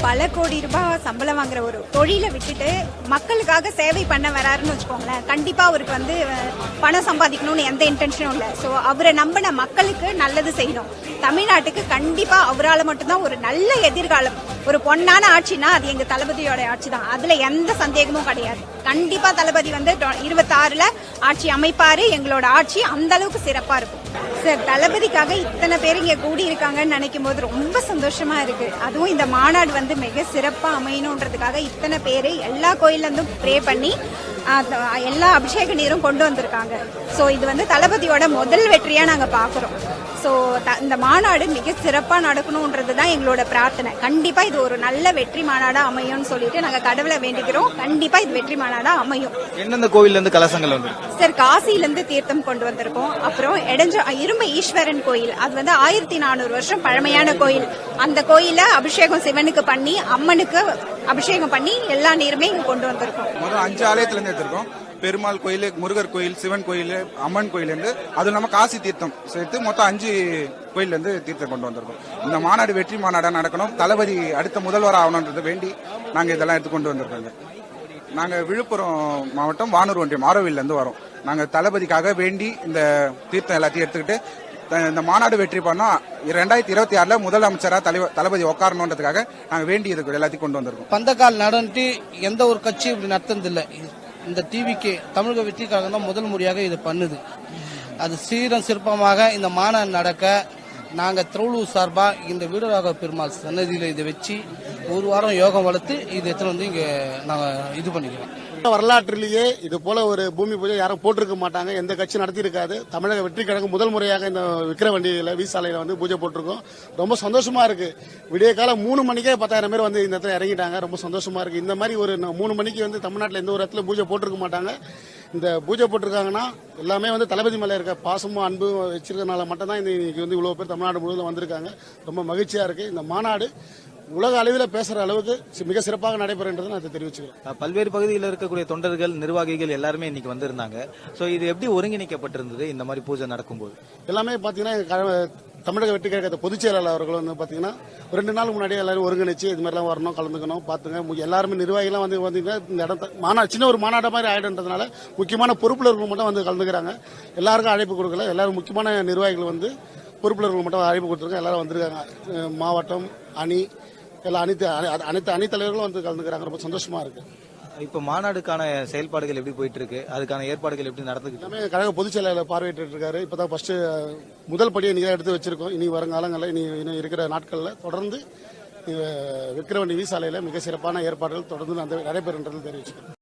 பல கோடி ரூபாய் சம்பளம் வாங்குற ஒரு தொழிலை விட்டுட்டு மக்களுக்காக சேவை பண்ண வராருன்னு வச்சுக்கோங்களேன். கண்டிப்பா அவருக்கு வந்து பணம் சம்பாதிக்கணும்னு எந்த இன்டென்ஷனும் இல்லை. ஸோ அவரை நம்பின மக்களுக்கு நல்லது செய்யணும். தமிழ்நாட்டுக்கு கண்டிப்பா அவரால் மட்டும்தான் ஒரு நல்ல எதிர்காலம். ஒரு பொன்னான ஆட்சினா அது எங்க தளபதியோட ஆட்சி தான். அதுல எந்த சந்தேகமும் கிடையாது. கண்டிப்பா தளபதி வந்து 26ல ஆட்சி அமைப்பாரு. எங்களோட ஆட்சி அந்த அளவுக்கு சிறப்பா இருக்கும். சார், தளபதிக்காக இத்தனை பேர் இங்க கூடி இருக்காங்கன்னு நினைக்கும் போது ரொம்ப சந்தோஷமா இருக்கு. அதுவும் இந்த மாநாடு வந்து மிக சிறப்பா அமையணுன்றதுக்காக இத்தனை பேர் எல்லா கோயில்ல இருந்தும் ப்ரே பண்ணி எல்லா அபிஷேக நீரும் கொண்டு வந்திருக்காங்க. ஸோ இது வந்து தளபதியோட முதல் வெற்றியா நாங்க பாக்குறோம். ஸோ இந்த மாநாடு மிக சிறப்பா நடக்கணும்ன்றது தான் எங்களோட பிரார்த்தனை. கண்டிப்பா இது ஒரு நல்ல வெற்றி மாநாடா அமையும்னு சொல்லிட்டு நாங்க கடவுளை வேண்டிக்கிறோம். கண்டிப்பா இது வெற்றி மாநாடா அமையும். எந்தெந்த கோயில்ல இருந்து கலசங்கள் வந்து சார், காசில இருந்து தீர்த்தம் கொண்டு வந்திருக்கோம். அப்புறம் இரும்பு ஈஸ்வரன் கோயில், அது வந்து 1400 வருஷம் பழமையான கோயில். அந்த கோயில அபிஷேகம் சிவனுக்கு பண்ணி அம்மனுக்கு அபிஷேகம் பண்ணி எல்லா நீருமே இங்க கொண்டு வந்திருக்கோம். முதல் 5 ஆலயத்துல இருந்து எடுத்திருக்கோம். பெருமாள் கோயில், முருகர் கோயில், சிவன் கோயில், அம்மன் கோயில் இருந்து அது நம்ம காசி தீர்த்தம் சேர்த்து மொத்தம் 5 கோயில்ல இருந்து தீர்த்தம் கொண்டு வந்திருக்கோம். இந்த மாநாடு வெற்றி மாநாடா நடக்கணும். தளபதி அடுத்த முதல்வர் ஆகணும்ன்றது வேண்டி நாங்க இதெல்லாம் எடுத்து கொண்டு வந்திருக்கோங்க. நாங்க விழுப்புரம் மாவட்டம் வானூர் ஒன்றியம் ஆரோவில்ல இருந்து வரோம். நாங்க தளபதிக்காக வேண்டி இந்த தீர்த்தம் எல்லாத்தையும் எடுத்துக்கிட்டு இந்த மாநாடு வெற்றி பண்ணா 2026ல முதலமைச்சரா தளபதி உட்காரணுன்றதுக்காக நாங்க வேண்டி இதுக்கு எல்லாத்தையும் கொண்டு வந்திருக்கோம். பந்தக்கால் நடந்துட்டு எந்த ஒரு கட்சி இப்படி நடத்துனதில்லை. இந்த டிவிக்கு தமிழக வெற்றிக்காக தான் முதல் முறையாக இது பண்ணுது. அது சீரம் சிற்பமாக இந்த மாநாடு நடக்க நாங்க திருவள்ளூர் சார்பா இந்த வீரராக பெருமாள் சன்னதியில இதை வச்சு ஒரு வாரம் யோகம் வளர்த்து இது எத்தனை வந்து இங்க நாங்க இது பண்ணிக்கிறோம். வரலாற்றிலேயே இது போல ஒரு பூமி பூஜை யாரும் போட்டிருக்க மாட்டாங்க. எந்த கட்சி நடத்தி இருக்காது. தமிழக வெற்றி கழகம் முதல் முறையாக இந்த விக்கிரவண்டியில வீசாலையில வந்து பூஜை போட்டிருக்கோம். ரொம்ப சந்தோஷமா இருக்கு. விடிய காலம் 3 மணிக்கே 10,000 பேர் வந்து இந்த இடத்துல இறங்கிட்டாங்க. ரொம்ப சந்தோஷமா இருக்கு. இந்த மாதிரி ஒரு 3 மணிக்கு வந்து தமிழ்நாட்டில் எந்த ஒரு இடத்துல பூஜை போட்டிருக்க மாட்டாங்க. இந்த பூஜை போட்டிருக்காங்கன்னா எல்லாமே வந்து தளபதி மேல இருக்க பாசமும் அன்பும் வச்சிருக்கனால மட்டும்தான் இன்னைக்கு வந்து இவ்வளவு பேர் தமிழ்நாடு முழுவதும் வந்திருக்காங்க. ரொம்ப மகிழ்ச்சியா இருக்கு. இந்த மாநாடு உலக அளவில் பேசுற அளவுக்கு மிக சிறப்பாக நடைபெறுன்றது நான் தெரிவிச்சுக்கிறேன். பல்வேறு பகுதியில் இருக்கக்கூடிய தொண்டர்கள், நிர்வாகிகள் எல்லாருமே இன்னைக்கு வந்திருந்தாங்க. சோ இது எப்படி ஒருங்கிணைக்கப்பட்டிருந்தது இந்த மாதிரி பூஜை நடக்கும்போது? எல்லாமே பாத்தீங்கன்னா தமிழக வெற்றி கழகத்தை பொதுச் செயலாளர் அவர்கள் வந்து பாத்தீங்கன்னா 2 நாள் முன்னாடியே எல்லாரும் ஒருங்கிணைச்சு இது மாதிரிலாம் வரணும், கலந்துக்கணும், பாத்துங்க. எல்லாருமே நிர்வாகிகளாம் வந்து பாத்தீங்கன்னா இந்த இடத்த சின்ன ஒரு மாநாடு மாதிரி ஆயிடுன்றதுனால முக்கியமான பொறுப்புள்ளவர்கள் மட்டும் வந்து கலந்துக்கிறாங்க. எல்லாருக்கும் அழைப்பு கொடுக்கல. எல்லாரும் முக்கியமான நிர்வாகிகள் வந்து பொறுப்புள்ளவர்கள் மட்டும் அழைப்பு கொடுத்துருக்காங்க. எல்லாரும் வந்திருக்காங்க. மாவட்டம் அணி எல்லா அனைத்து அணித்தலைவர்களும் வந்து கலந்துக்கிறாங்க. ரொம்ப சந்தோஷமா இருக்கு. இப்ப மாநாடுக்கான செயல்பாடுகள் எப்படி போயிட்டு இருக்கு? அதுக்கான ஏற்பாடுகள் எப்படி நடந்துருக்கு? கழக பொதுச் செயலாளர் பார்வையிட்டு இருக்காரு. இப்பதான் ஃபர்ஸ்ட் முதல் படியை நீங்க எடுத்து வச்சிருக்கோம். இனி வருங்காலங்களில் இனி இருக்கிற நாட்கள்ல தொடர்ந்து விக்கிரவண்டி வீசாலையில மிக சிறப்பான ஏற்பாடுகள் தொடர்ந்து நடைபெறுன்றது தெரிவிச்சுக்கிறோம்.